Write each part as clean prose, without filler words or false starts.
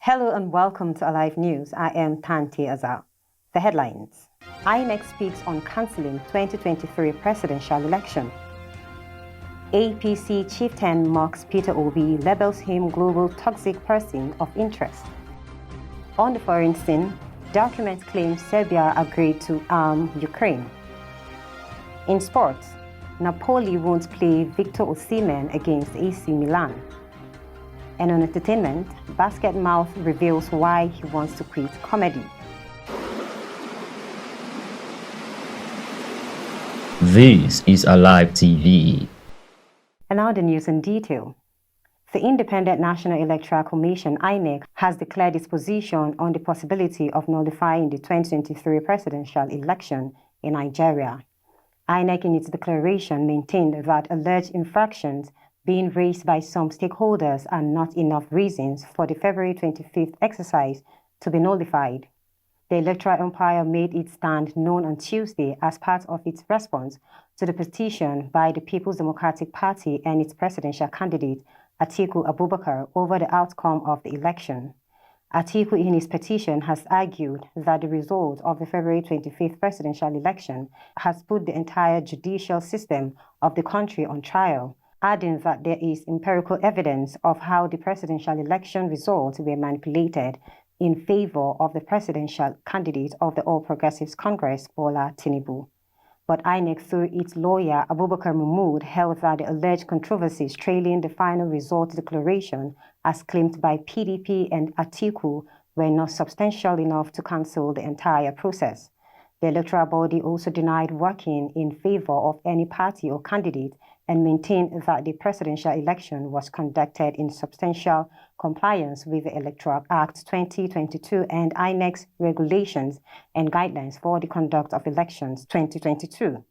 Hello and welcome to Alive News. I am Tanti Azar. The headlines. Inec speaks on cancelling 2023 presidential election. APC chieftain mocks Peter Obi, labels him global toxic person of interest. On the foreign scene, documents claim Serbia agreed to arm Ukraine. In sports, Napoli won't play Victor Osimhen against AC Milan. And on entertainment, Basket Mouth reveals why he wants to quit comedy. This is Alive TV. And now the news in detail. The Independent National Electoral Commission, INEC, has declared its position on the possibility of nullifying the 2023 presidential election in Nigeria. INEC, in its declaration, maintained that alleged infractions being raised by some stakeholders are not enough reasons for the February 25th exercise to be nullified. The electoral umpire made its stand known on Tuesday as part of its response to the petition by the People's Democratic Party and its presidential candidate, Atiku Abubakar, over the outcome of the election. Atiku, in his petition, has argued that the result of the February 25th presidential election has put the entire judicial system of the country on trial, adding that there is empirical evidence of how the presidential election results were manipulated in favor of the presidential candidate of the All Progressives Congress, Bola Tinubu. But INEC, through its lawyer, Abubakar Mahmood, held that the alleged controversies trailing the final result declaration, as claimed by PDP and Atiku, were not substantial enough to cancel the entire process. The electoral body also denied working in favor of any party or candidate and maintained that the presidential election was conducted in substantial compliance with the Electoral Act 2022 and INEC's regulations and guidelines for the conduct of elections 2022.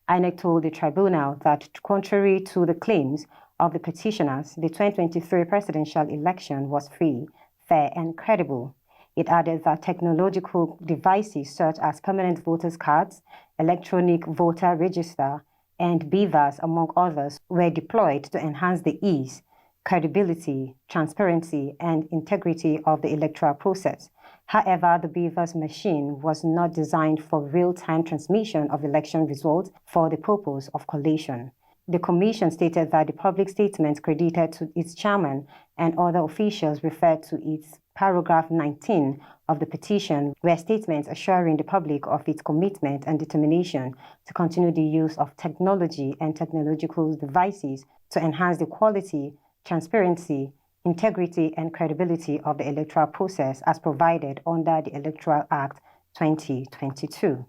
INEC told the tribunal that, contrary to the claims of the petitioners, the 2023 presidential election was free, fair, and credible. It added that technological devices such as permanent voters' cards, electronic voter register, and beavers, among others, were deployed to enhance the ease, credibility, transparency, and integrity of the electoral process. However, the beavers machine was not designed for real-time transmission of election results for the purpose of collation. The commission stated that the public statement credited to its chairman and other officials referred to its paragraph 19 of the petition were statements assuring the public of its commitment and determination to continue the use of technology and technological devices to enhance the quality, transparency, integrity, and credibility of the electoral process as provided under the Electoral Act 2022.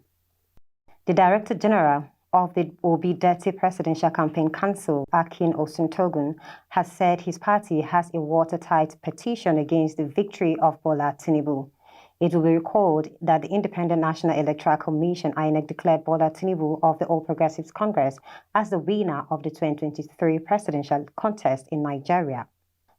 The Director General of the Obi Dirty Presidential Campaign Council, Akin Osuntogun, has said his party has a watertight petition against the victory of Bola Tinubu. It will be recalled that the Independent National Electoral Commission, INEC, declared Bola Tinubu of the All Progressives Congress as the winner of the 2023 presidential contest in Nigeria.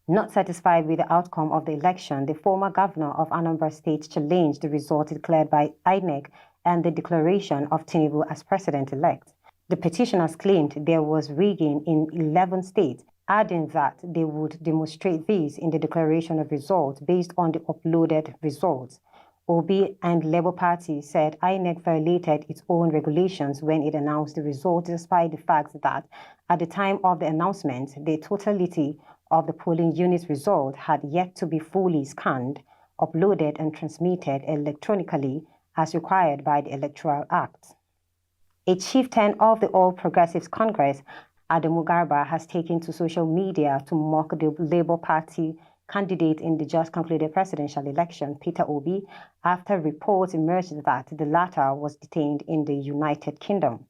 Not satisfied with the outcome of the election, the former governor of Anambra State challenged the result declared by INEC and the declaration of Tinubu as president-elect. The petitioners claimed there was rigging in 11 states, adding that they would demonstrate this in the declaration of results based on the uploaded results. Obi and Labour Party said INEC violated its own regulations when it announced the results, despite the fact that at the time of the announcement, the totality of the polling unit result had yet to be fully scanned, uploaded, and transmitted electronically as required by the Electoral Act. A chieftain of the All Progressives Congress, Adamu Garba, has taken to social media to mock the Labour Party candidate in the just concluded presidential election, Peter Obi, after reports emerged that the latter was detained in the United Kingdom.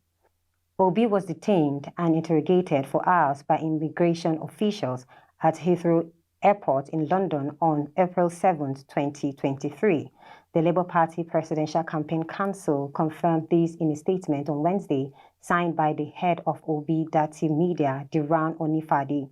Obi was detained and interrogated for hours by immigration officials at Heathrow Airport in London on April 7, 2023. The Labour Party Presidential Campaign Council confirmed this in a statement on Wednesday, signed by the head of Obi Dirty Media, Diran Onifadi.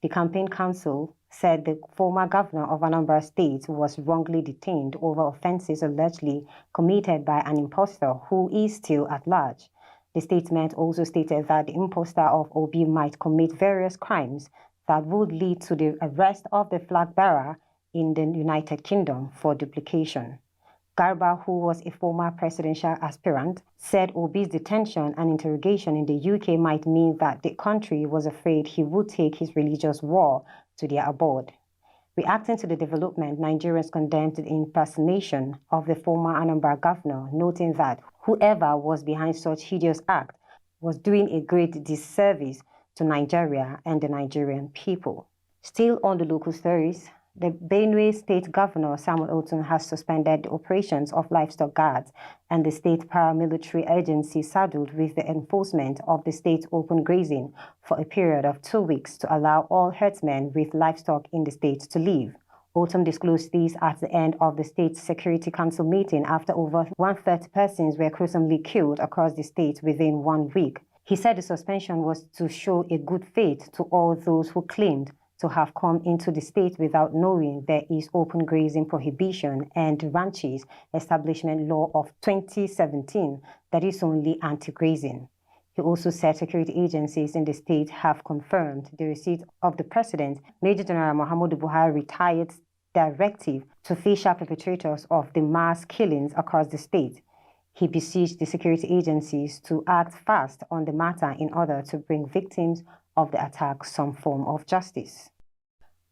The Campaign Council said the former governor of Anambra State was wrongly detained over offences allegedly committed by an impostor who is still at large. The statement also stated that the impostor of Obi might commit various crimes that would lead to the arrest of the flag bearer in the United Kingdom for duplication. Garba, who was a former presidential aspirant, said Obi's detention and interrogation in the UK might mean that the country was afraid he would take his religious war to their abode. Reacting to the development, Nigerians condemned the impersonation of the former Anambra governor, noting that whoever was behind such hideous act was doing a great disservice to Nigeria and the Nigerian people. Still on the local stories, the Benue State Governor Samuel Otun has suspended the operations of livestock guards and the state paramilitary agency saddled with the enforcement of the state's open grazing for a period of 2 weeks to allow all herdsmen with livestock in the state to leave. Otun disclosed this at the end of the State Security Council meeting after over 130 persons were gruesomely killed across the state within 1 week. He said the suspension was to show a good faith to all those who claimed to have come into the state without knowing there is open grazing prohibition and ranches establishment law of 2017 that is only anti-grazing. He also said security agencies in the state have confirmed the receipt of the President, Major General Muhammadu Buhari retired directive to fish out perpetrators of the mass killings across the state. He beseeched the security agencies to act fast on the matter in order to bring victims of the attack some form of justice.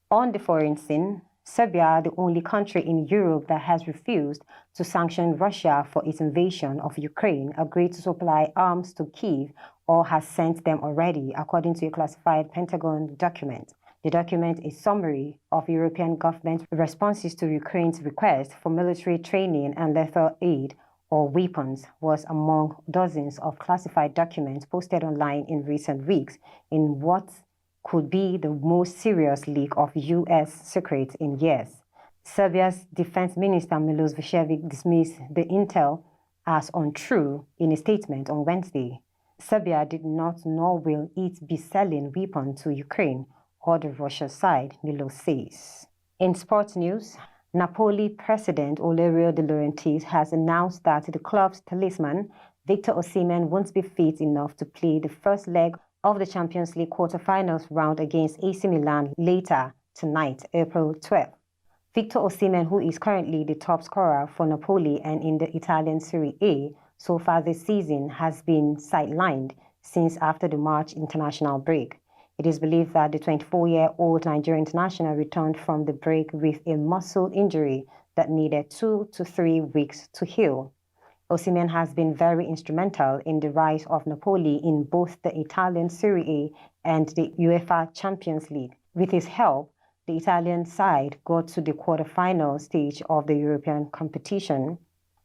On the foreign scene, Serbia, the only country in Europe that has refused to sanction Russia for its invasion of Ukraine, agreed to supply arms to Kyiv or has sent them already, according to a classified Pentagon document. The document is a summary of European government responses to Ukraine's request for military training and lethal aid or weapons, was among dozens of classified documents posted online in recent weeks in what could be the most serious leak of U.S. secrets in years. Serbia's Defense Minister Milos Vucevic dismissed the intel as untrue in a statement on Wednesday. Serbia did not nor will it be selling weapons to Ukraine or the Russian side, Milos says. In sports news, Napoli President Olerio De Laurentiis has announced that the club's talisman, Victor Osimhen, won't be fit enough to play the first leg of the Champions League quarter-finals round against AC Milan later tonight, April 12. Victor Osimhen, who is currently the top scorer for Napoli and in the Italian Serie A so far this season, has been sidelined since after the March international break. It is believed that the 24-year-old Nigerian international returned from the break with a muscle injury that needed 2 to 3 weeks to heal. Osimhen has been very instrumental in the rise of Napoli in both the Italian Serie A and the UEFA Champions League. With his help, the Italian side got to the quarter-final stage of the European competition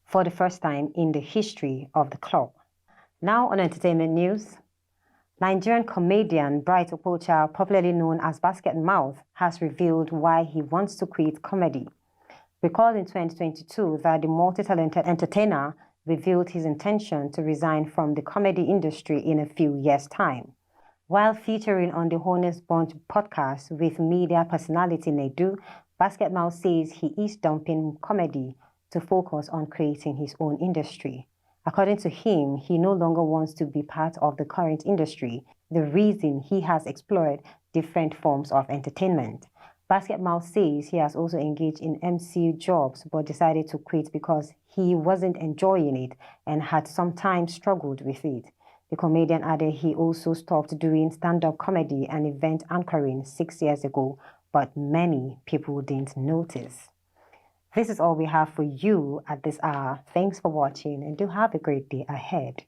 for the first time in the history of the club. Now on entertainment news. Nigerian comedian Bright Okocha, popularly known as Basket Mouth, has revealed why he wants to quit comedy. Recalled in 2022 that the multi-talented entertainer revealed his intention to resign from the comedy industry in a few years' time. While featuring on the Honest Bunch podcast with media personality Nedu, Basket Mouth says he is dumping comedy to focus on creating his own industry. According to him, he no longer wants to be part of the current industry, the reason he has explored different forms of entertainment. Basket Mouth says he has also engaged in MC jobs but decided to quit because he wasn't enjoying it and had sometimes struggled with it. The comedian added he also stopped doing stand-up comedy and event anchoring 6 years ago, but many people didn't notice. This is all we have for you at this hour. Thanks for watching and do have a great day ahead.